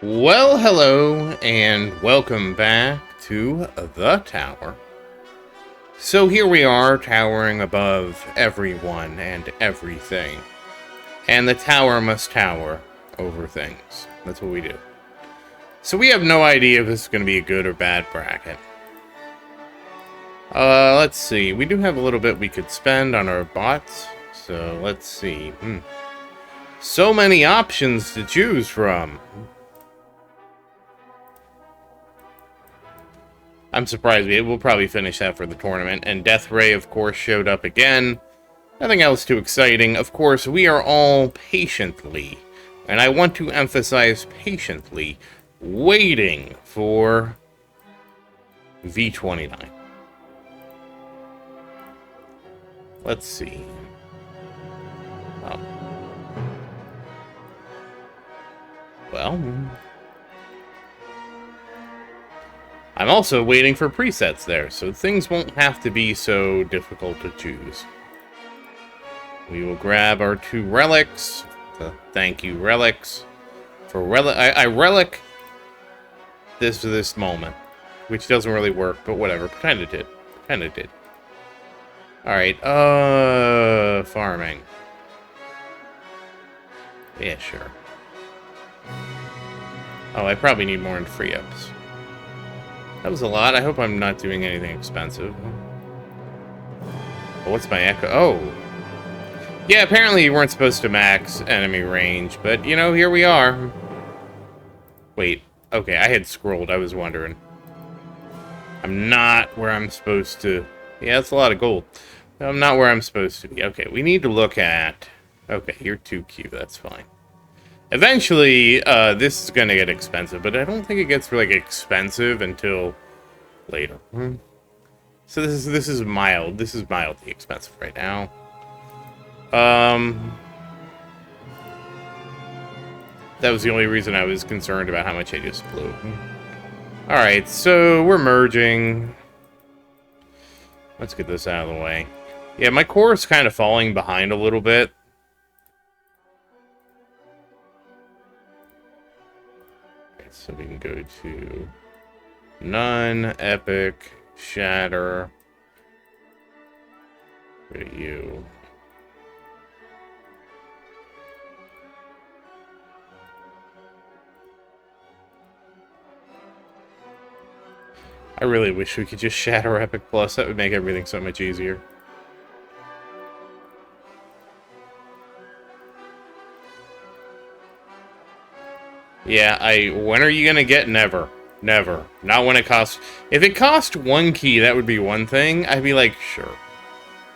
Well, hello, and welcome back to the tower. So here we are, towering above everyone and everything. And the tower must tower over things. That's what we do. So we have no idea if this is going to be a good or bad bracket. Let's see. We do have a little bit we could spend on our bots. So let's see. So many options to choose from. I'm surprised we'll probably finish that for the tournament. And Death Ray, of course, showed up again. Nothing else too exciting. Of course, we are all patiently, and I want to emphasize patiently, waiting for V29. Let's see. Well, I'm also waiting for presets there, so things won't have to be so difficult to choose. We will grab our 2 relics. Thank you, relics. For relic, I relic this moment, which doesn't really work, but whatever. Pretend it did. Pretend it did. All right. Farming. Yeah, sure. Oh, I probably need more in free ups. That was a lot. I hope I'm not doing anything expensive. Oh, what's my echo? Oh. Yeah, apparently you weren't supposed to max enemy range, but, you know, here we are. Wait. Okay, I had scrolled. I was wondering. I'm not where I'm supposed to... Yeah, that's a lot of gold. I'm not where I'm supposed to be. Okay, we need to look at... Okay, you're 2Q. That's fine. Eventually, this is going to get expensive, but I don't think it gets really expensive until later. So this is mild. This is mildly expensive right now. That was the only reason I was concerned about how much I just blew. Alright, so we're merging. Let's get this out of the way. Yeah, my core is kind of falling behind a little bit. So we can go to none, epic, shatter. Go to you. I really wish we could just shatter epic plus. That would make everything so much easier. Yeah, when are you gonna get? Never. Never. Not when it costs... If it cost 1 key, that would be one thing. I'd be like, sure.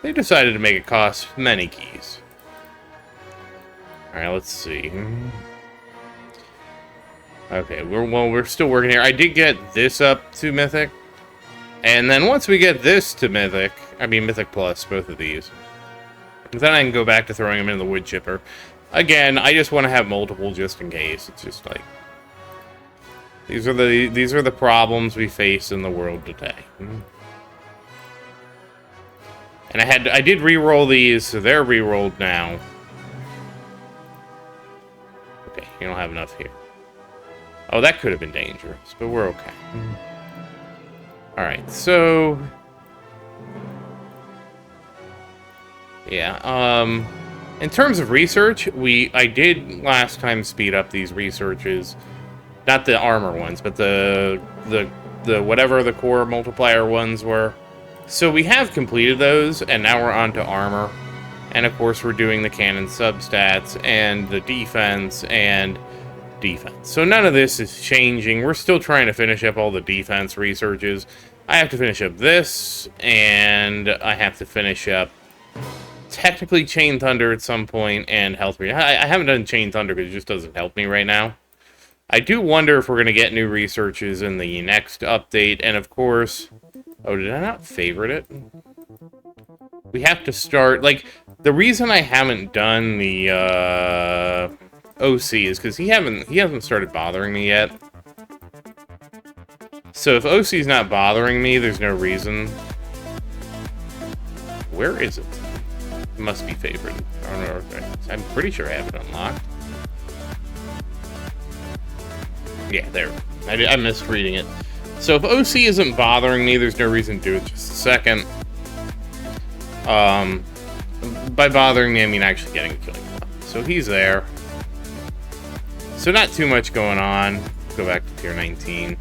They decided to make it cost many keys. Alright, let's see. Okay, we're still working here. I did get this up to Mythic. And then once we get this to Mythic... I mean, Mythic Plus, both of these. Then I can go back to throwing them in the wood chipper. Again, I just want to have multiple just in case. It's just like... These are the problems we face in the world today. And I did re-roll these, so they're re-rolled now. Okay, you don't have enough here. Oh, that could have been dangerous, but we're okay. Alright, so... Yeah, in terms of research, I did last time speed up these researches. Not the armor ones, but the whatever the core multiplier ones were. So we have completed those, and now we're on to armor. And of course we're doing the cannon substats, and the defense, and defense. So none of this is changing. We're still trying to finish up all the defense researches. I have to finish up this, and I have to finish up technically Chain Thunder at some point, and Health Read. I haven't done Chain Thunder because it just doesn't help me right now. I do wonder if we're going to get new researches in the next update, and of course... Oh, did I not favorite it? We have to start... Like, the reason I haven't done the OC is because he hasn't started bothering me yet. So if OC's not bothering me, there's no reason. Where is it? It must be favored. I don't know. I'm pretty sure I have it unlocked. Yeah, there. I missed reading it. So if OC isn't bothering me, there's no reason to do it just a second. By bothering me, I mean actually getting a killing blow. So he's there. So not too much going on. Go back to tier 19.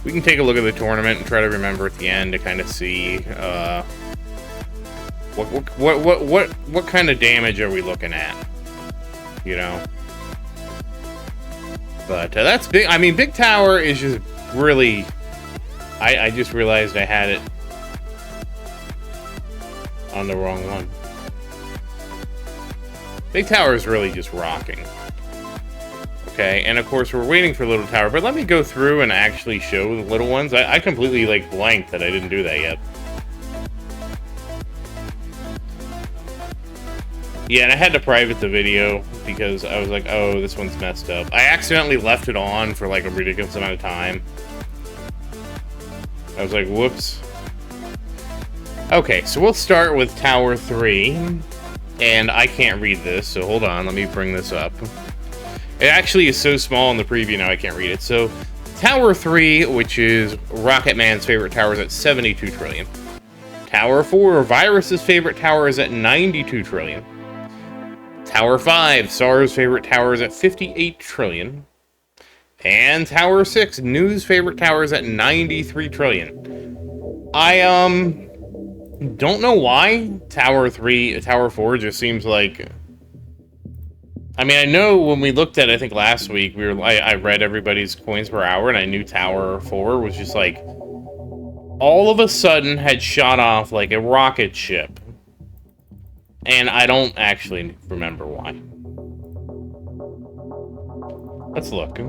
We can take a look at the tournament and try to remember at the end to kind of see what kind of damage are we looking at, you know? But that's big. I mean, Big Tower is just really. I just realized I had it on the wrong one. Big Tower is really just rocking. Okay, and of course we're waiting for Little Tower, but let me go through and actually show the little ones. I completely, like, blanked that I didn't do that yet. Yeah, and I had to private the video because I was like, oh, this one's messed up. I accidentally left it on for, like, a ridiculous amount of time. I was like, whoops. Okay, so we'll start with Tower 3. And I can't read this, so hold on, let me bring this up. It actually is so small in the preview now I can't read it. So, Tower 3, which is Rocket Man's favorite tower, is at 72 trillion. Tower 4, Virus's favorite tower, is at 92 trillion. Tower 5, SAR's favorite tower, is at 58 trillion. And Tower 6, New's favorite tower, is at 93 trillion. I, don't know why Tower 4 just seems like... I mean, I know when we looked at it, I think last week, I read everybody's coins per hour, and I knew Tower 4 was just like, all of a sudden had shot off like a rocket ship. And I don't actually remember why. Let's look.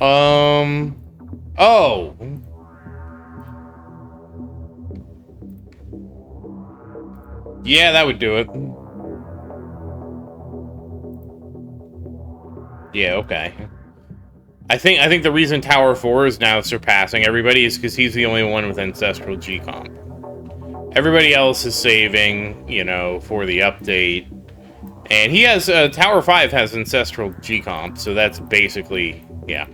Oh! Yeah, that would do it. Yeah, okay. I think the reason Tower 4 is now surpassing everybody is because he's the only one with Ancestral G-Comp. Everybody else is saving, you know, for the update. And he has, Tower 5 has Ancestral G-Comp, so that's basically, yeah.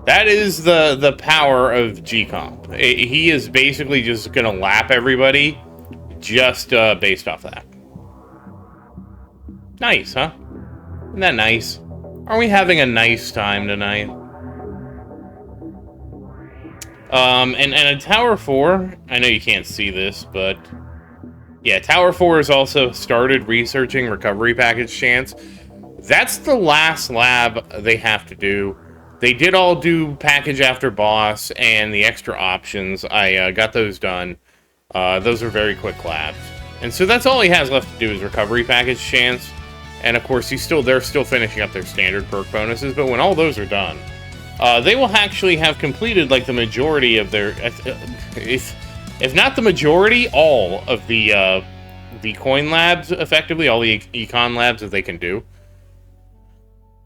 That is the power of G-Comp. He is basically just gonna lap everybody just based off that. Nice, huh? Isn't that nice? Are we having a nice time tonight? And a Tower 4, I know you can't see this, but yeah, Tower 4 has also started researching recovery package chance. That's the last lab they have to do. They did all do package after boss and the extra options. I got those done. Those are very quick labs. And so that's all he has left to do is recovery package chance. And of course, they're still finishing up their standard perk bonuses, but when all those are done, they will actually have completed like the majority of their, if not the majority, all of the coin labs, effectively, all the econ labs that they can do.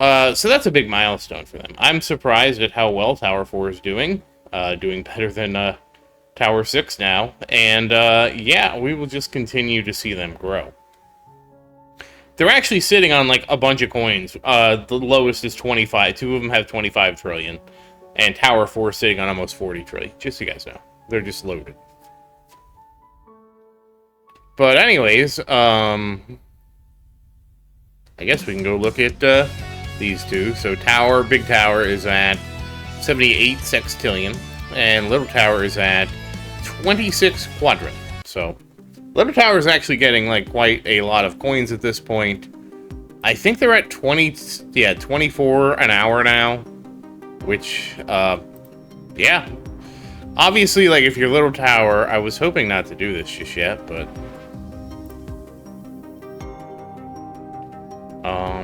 So that's a big milestone for them. I'm surprised at how well Tower 4 is doing better than Tower 6 now, and yeah, we will just continue to see them grow. They're actually sitting on, like, a bunch of coins. The lowest is 25. Two of them have 25 trillion. And Tower 4 is sitting on almost 40 trillion. Just so you guys know. They're just loaded. But anyways, I guess we can go look at these two. So Big Tower is at 78 sextillion. And Little Tower is at 26 quadrillion. So Little Tower is actually getting, like, quite a lot of coins at this point. I think they're at 24 an hour now. Which, yeah. Obviously, like, if you're Little Tower, I was hoping not to do this just yet, but...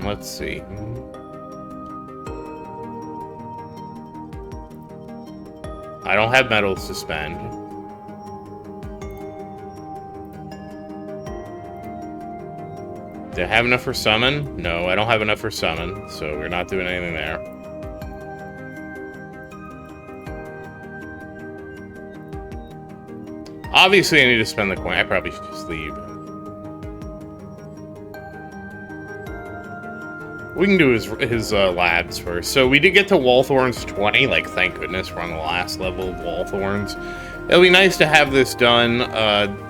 let's see. I don't have medals to spend. Do I have enough for summon? No, I don't have enough for summon, so we're not doing anything there. Obviously, I need to spend the coin. I probably should just leave. We can do his labs first. So we did get to Wallthorns 20. Like, thank goodness we're on the last level of Wallthorns. It'll be nice to have this done.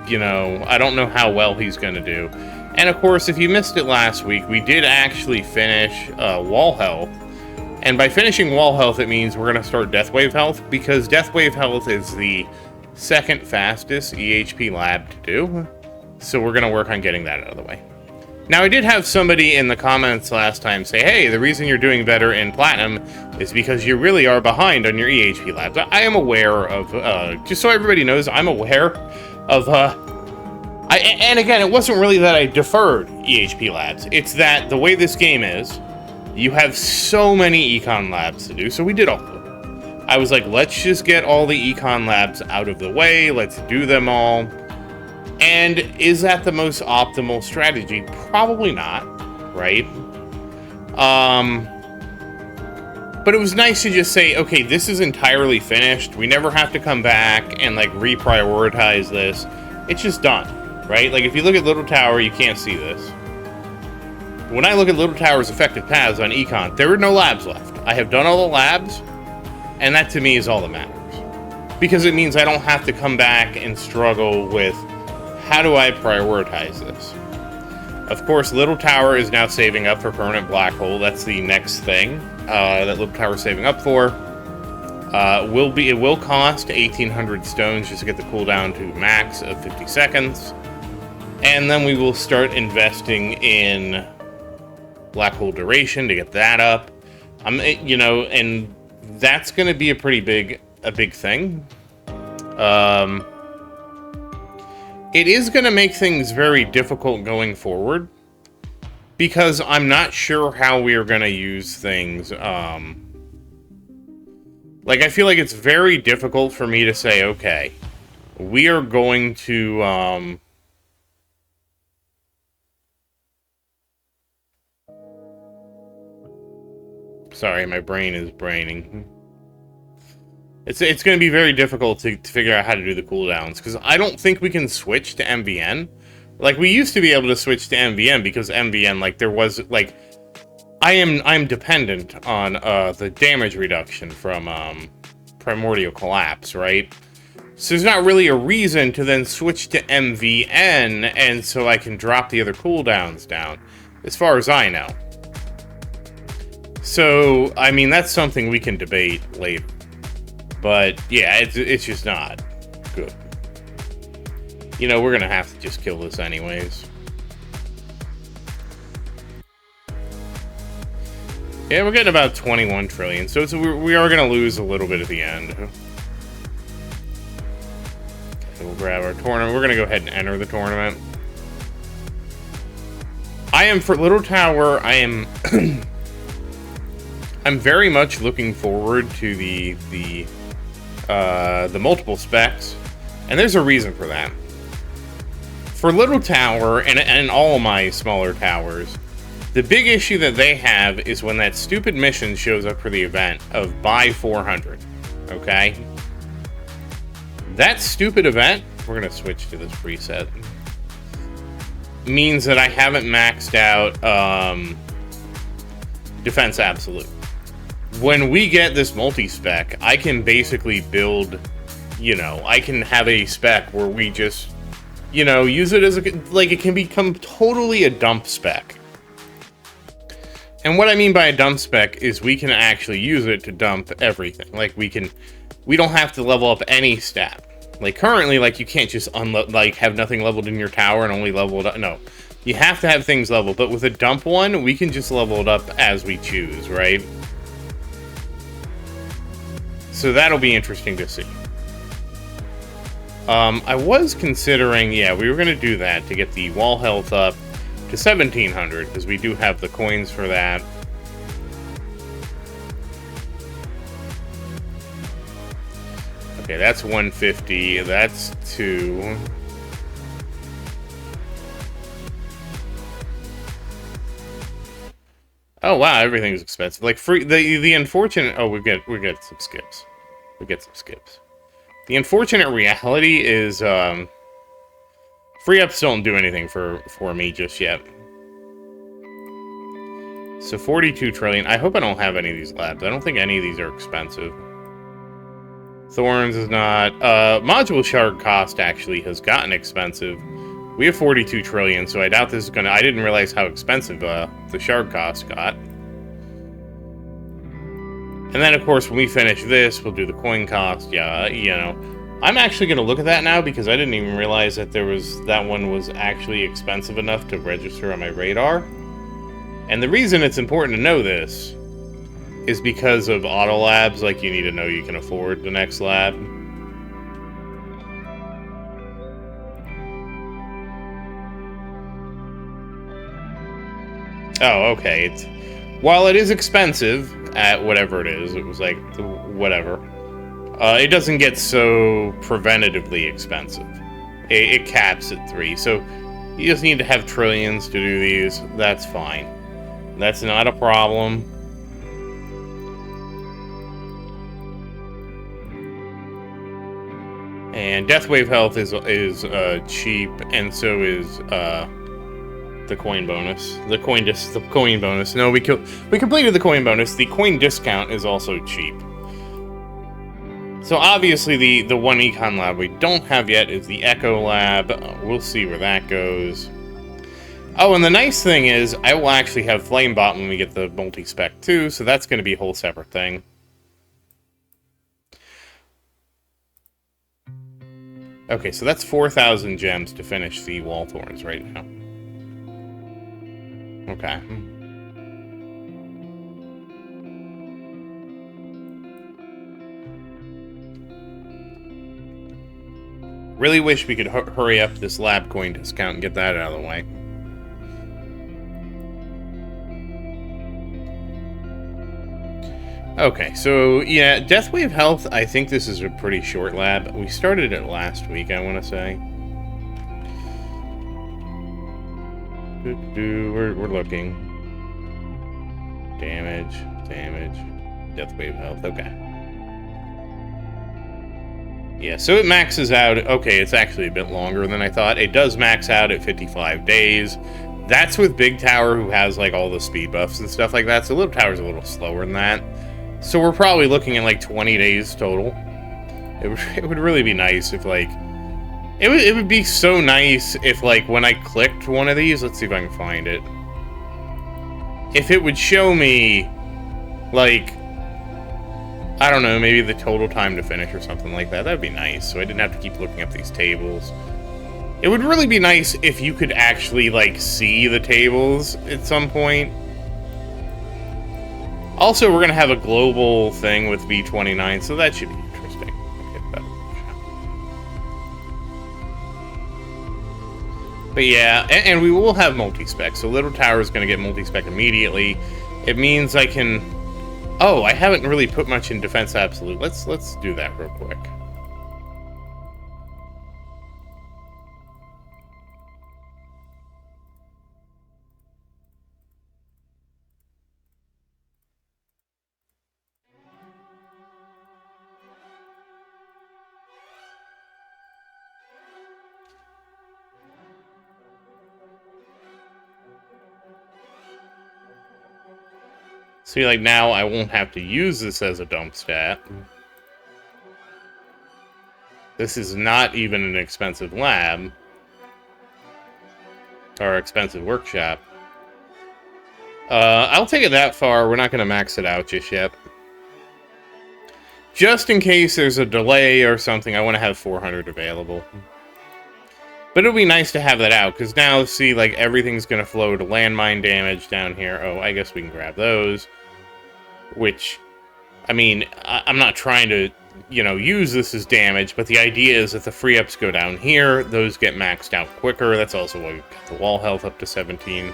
You know, I don't know how well he's going to do. And of course, if you missed it last week, we did actually finish Wall Health. And by finishing Wall Health, it means we're going to start Deathwave Health, because Deathwave Health is the second fastest eHP lab to do. So we're going to work on getting that out of the way. Now, I did have somebody in the comments last time say, hey, the reason you're doing better in Platinum is because you really are behind on your eHP labs. I am aware of, just so everybody knows, I'm aware of, and again, it wasn't really that I deferred eHP labs. It's that the way this game is, you have so many econ labs to do, so we did all of them. I was like, let's just get all the econ labs out of the way, let's do them all. And is that the most optimal strategy? Probably not, right? But it was nice to just say, okay, this is entirely finished. We never have to come back and, like, reprioritize this. It's just done, right? Like, if you look at Little Tower, you can't see this. When I look at Little Tower's effective paths on Econ, there are no labs left. I have done all the labs, and that to me is all that matters. Because it means I don't have to come back and struggle with, how do I prioritize this? Of course, Little Tower is now saving up for Permanent Black Hole. That's the next thing that Little Tower is saving up for. It will cost 1,800 stones just to get the cooldown to max of 50 seconds. And then we will start investing in Black Hole Duration to get that up. You know, and that's going to be a pretty big thing. It is going to make things very difficult going forward, because I'm not sure how we are going to use things. Like, I feel like it's very difficult for me to say, okay, we are going to, sorry, my brain is braining. It's going to be very difficult to figure out how to do the cooldowns, because I don't think we can switch to MVN. Like, we used to be able to switch to MVN, because MVN, like, there was, like, I'm dependent on the damage reduction from Primordial Collapse, right? So there's not really a reason to then switch to MVN, and so I can drop the other cooldowns down, as far as I know. So, I mean, that's something we can debate later. But, yeah, it's just not good. You know, we're gonna have to just kill this anyways. Yeah, we're getting about 21 trillion, so we are gonna lose a little bit at the end. Okay, we'll grab our tournament. We're gonna go ahead and enter the tournament. For Little Tower, I'm very much looking forward to the multiple specs, and there's a reason for that. For Little Tower, and all my smaller towers, the big issue that they have is when that stupid mission shows up for the event of buy 400, okay? That stupid event, we're gonna switch to this preset, means that I haven't maxed out Defense Absolute. When we get this multi-spec, I can basically build, you know, I can have a spec where we just, you know, use it as like, it can become totally a dump spec. And what I mean by a dump spec is we can actually use it to dump everything. Like, we don't have to level up any stat. Like, currently, like, you can't just have nothing leveled in your tower and only level it up. No. You have to have things leveled, but with a dump one, we can just level it up as we choose, right? So that'll be interesting to see. I was considering, yeah, we were going to do that to get the wall health up to 1,700, because we do have the coins for that. Okay, that's 150, that's 2. Oh wow, everything's expensive. Like, free, the unfortunate, oh, we get some skips. We get some skips. The unfortunate reality is, free ups don't do anything for me just yet. So 42 trillion. I hope I don't have any of these labs. I don't think any of these are expensive. Thorns is not. Module shard cost actually has gotten expensive. We have 42 trillion, so I doubt this is gonna... I didn't realize how expensive the shard cost got. And then, of course, when we finish this, we'll do the coin cost. Yeah, you know. I'm actually gonna look at that now because I didn't even realize that that one was actually expensive enough to register on my radar. And the reason it's important to know this is because of auto labs, like you need to know you can afford the next lab. Oh, okay. While it is expensive at whatever it is, it was like whatever. It doesn't get so preventatively expensive. It caps at 3, so you just need to have trillions to do these. That's fine. That's not a problem. And Deathwave Health is cheap, and so is the coin bonus. The coin bonus. No, we completed the coin bonus. The coin discount is also cheap. So obviously the one econ lab we don't have yet is the Echo lab. We'll see where that goes. Oh, and the nice thing is, I will actually have Flamebot when we get the multi-spec too, so that's going to be a whole separate thing. Okay, so that's 4,000 gems to finish the wall thorns right now. Okay. Really wish we could hurry up this lab coin discount and get that out of the way. Okay, so yeah, Deathwave Health, I think this is a pretty short lab. We started it last week, I want to say. We're looking. Damage, Deathwave Health, okay. Yeah, so it maxes out, okay, it's actually a bit longer than I thought. It does max out at 55 days. That's with Big Tower, who has like all the speed buffs and stuff like that, so Little Tower's a little slower than that. So we're probably looking at like 20 days total. It would really be nice if like... It would be so nice if like when I clicked one of these, let's see if I can find it. If it would show me like, I don't know, maybe the total time to finish or something like that. That'd be nice, so I didn't have to keep looking up these tables. It would really be nice if you could actually like see the tables at some point. Also, we're going to have a global thing with V29, so that should be interesting. Okay, but yeah, and we will have multi-spec, so Little Tower is going to get multi-spec immediately. It means I can... Oh, I haven't really put much in Defense Absolute. Let's do that real quick. See, like, now I won't have to use this as a dump stat. This is not even an expensive lab. Or expensive workshop. I'll take it that far. We're not going to max it out just yet. Just in case there's a delay or something, I want to have 400 available. But it'll be nice to have that out, because now, see, like, everything's going to flow to landmine damage down here. Oh, I guess we can grab those. Which, I mean, I'm not trying to, you know, use this as damage, but the idea is that the free ups go down here, those get maxed out quicker. That's also why we've got the wall health up to 17.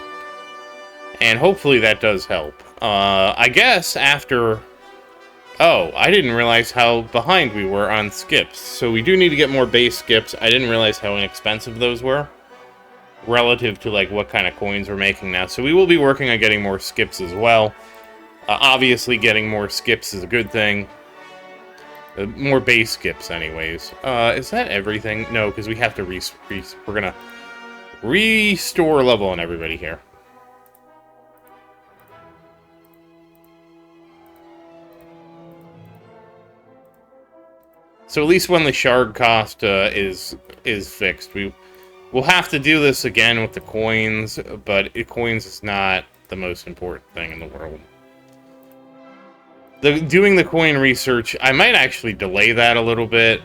And hopefully that does help. I guess after... Oh, I didn't realize how behind we were on skips. So we do need to get more base skips. I didn't realize how inexpensive those were relative to, like, what kind of coins we're making now. So we will be working on getting more skips as well. Obviously, getting more skips is a good thing. More base skips, anyways. Is that everything? No, because we have to we're gonna restore level on everybody here. So at least when the shard cost is fixed, we'll have to do this again with the coins, but coins is not the most important thing in the world. Doing the coin research, I might actually delay that a little bit.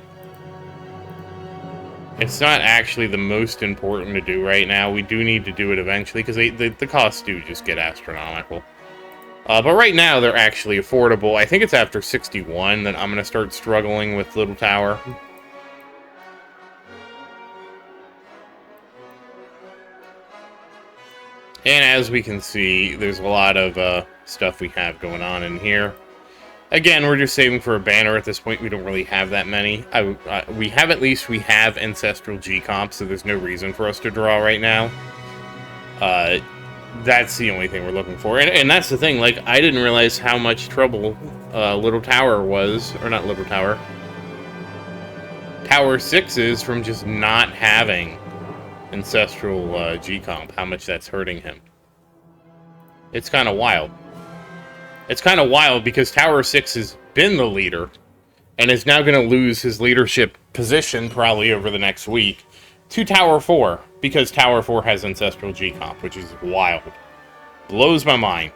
It's not actually the most important to do right now. We do need to do it eventually, because the costs do just get astronomical. But right now, they're actually affordable. I think it's after 61 that I'm going to start struggling with Little Tower. And as we can see, there's a lot of stuff we have going on in here. Again, we're just saving for a banner at this point. We don't really have that many. We have Ancestral G-Comp, so there's no reason for us to draw right now. That's the only thing we're looking for. And that's the thing, like, I didn't realize how much trouble Little Tower was, or not Little Tower, Tower 6 is from just not having Ancestral G-Comp, how much that's hurting him. It's kind of wild. It's kind of wild because Tower 6 has been the leader and is now going to lose his leadership position probably over the next week to Tower 4 because Tower 4 has Ancestral G-Comp, which is wild. Blows my mind.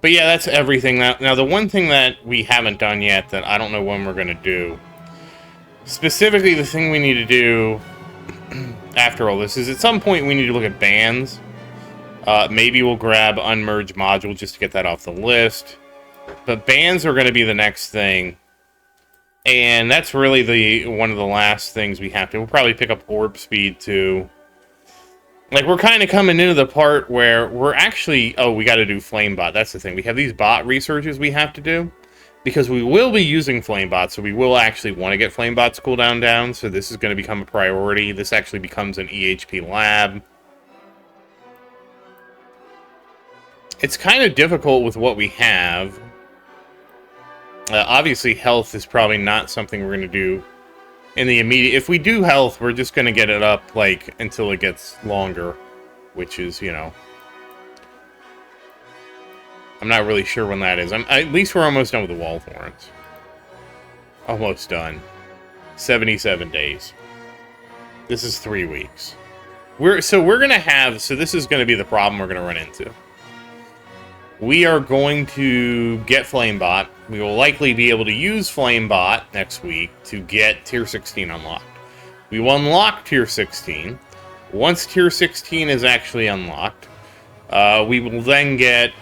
But yeah, that's everything. Now, the one thing that we haven't done yet that I don't know when we're going to do, specifically the thing we need to do after all this is at some point we need to look at bans. Maybe we'll grab Unmerge Module just to get that off the list. But bans are going to be the next thing. And that's really one of the last things we have to. We'll probably pick up Orb Speed too. Like, we're kind of coming into the part where we're actually... Oh, we got to do Flamebot. That's the thing. We have these bot researches we have to do. Because we will be using Flamebot, so we will actually want to get Flamebot's cooldown down. So this is going to become a priority. This actually becomes an eHP lab. It's kind of difficult with what we have. Obviously, health is probably not something we're going to do in the immediate... If we do health, we're just going to get it up, like, until it gets longer. Which is, you know... I'm not really sure when that is. At least we're almost done with the Wall Thorns. Almost done. 77 days. This is 3 weeks. So we're going to have... So this is going to be the problem we're going to run into. We are going to get Flamebot. We will likely be able to use Flamebot next week to get Tier 16 unlocked. We will unlock Tier 16. Once Tier 16 is actually unlocked, we will then get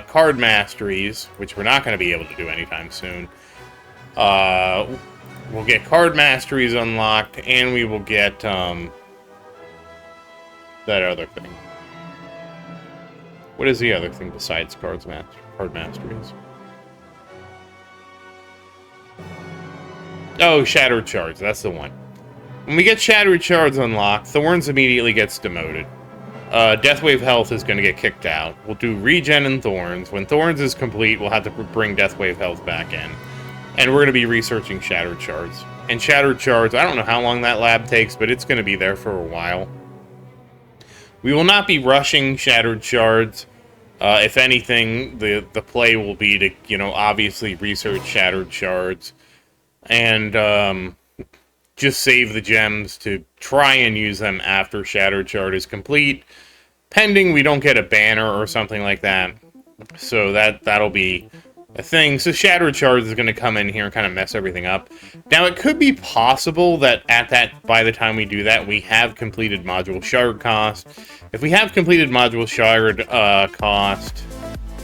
Card Masteries, which we're not going to be able to do anytime soon. We'll get Card Masteries unlocked, and we will get that other thing. What is the other thing besides Card Masteries? Oh, Shattered Shards. That's the one. When we get Shattered Shards unlocked, Thorns immediately gets demoted. Deathwave Health is going to get kicked out. We'll do Regen and Thorns. When Thorns is complete, we'll have to bring Deathwave Health back in. And we're going to be researching Shattered Shards. And Shattered Shards, I don't know how long that lab takes, but it's going to be there for a while. We will not be rushing Shattered Shards. If anything, the play will be to, you know, obviously research Shattered Shards. And just save the gems to try and use them after Shattered Shard is complete. Pending we don't get a banner or something like that. So that'll be a thing. So Shattered Shards is going to come in here and kind of mess everything up. Now, it could be possible that by the time we do that, we have completed Module Shard cost. If we have completed Module Shard cost,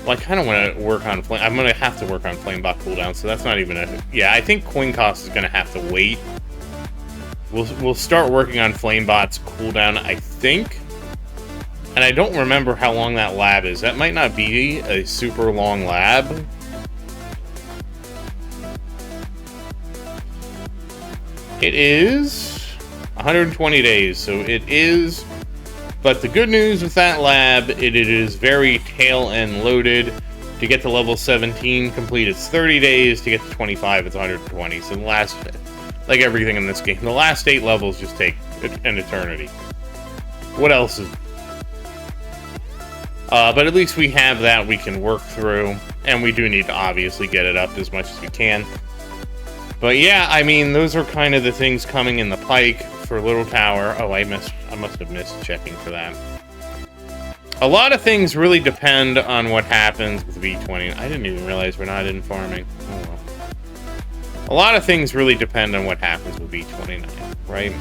well, I kind of want to work on Flame. I'm going to have to work on Flamebot cooldown, so that's not even a... Yeah, I think coin cost is going to have to wait. We'll start working on Flamebot's cooldown, I think. And I don't remember how long that lab is. That might not be a super long lab. It is 120 days, so it is. But the good news with that lab, it is very tail end loaded. To get to level 17 complete, it's 30 days. To get to 25, it's 120. So the last, like everything in this game, the last 8 levels just take an eternity. What else is... but at least we have that we can work through. And we do need to obviously get it up as much as we can. But yeah, I mean, those are kind of the things coming in the pike for Little Tower. Oh, I must have missed checking for that. A lot of things really depend on what happens with V20. I didn't even realize we're not in farming. Oh well. A lot of things really depend on what happens with V29, right?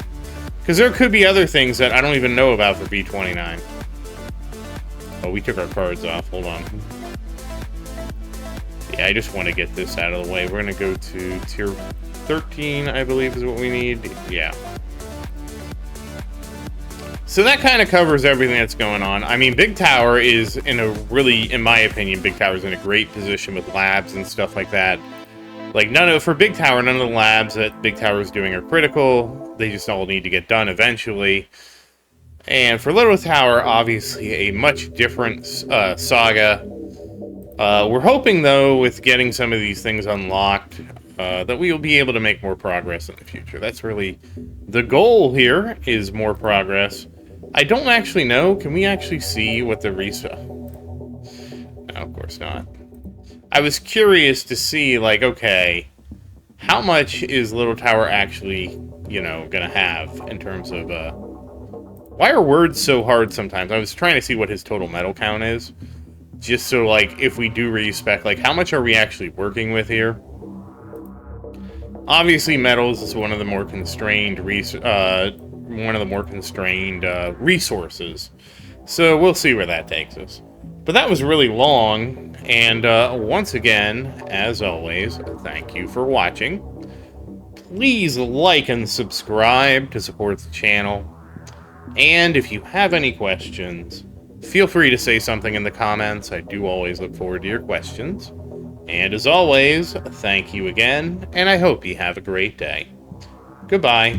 Because there could be other things that I don't even know about for V29. Oh, we took our cards off. Hold on. Yeah, I just want to get this out of the way. We're going to go to tier 13, I believe is what we need. Yeah. So that kind of covers everything that's going on. I mean, Big Tower is in a really, in my opinion, Big Tower is in a great position with labs and stuff like that. Like, for Big Tower, none of the labs that Big Tower is doing are critical. They just all need to get done eventually. And for Little Tower, obviously, a much different saga. We're hoping, though, with getting some of these things unlocked, that we will be able to make more progress in the future. That's really the goal here, is more progress. I don't actually know. Can we actually see what the No, of course not. I was curious to see, like, okay, how much is Little Tower actually, you know, gonna have in terms of, why are words so hard sometimes? I was trying to see what his total metal count is. Just so, like, if we do respec, like, how much are we actually working with here? Obviously, metals is one of the more constrained resources. So we'll see where that takes us. But that was really long, and once again, as always, thank you for watching. Please like and subscribe to support the channel. And if you have any questions, feel free to say something in the comments. I do always look forward to your questions. And as always, thank you again, and I hope you have a great day. Goodbye.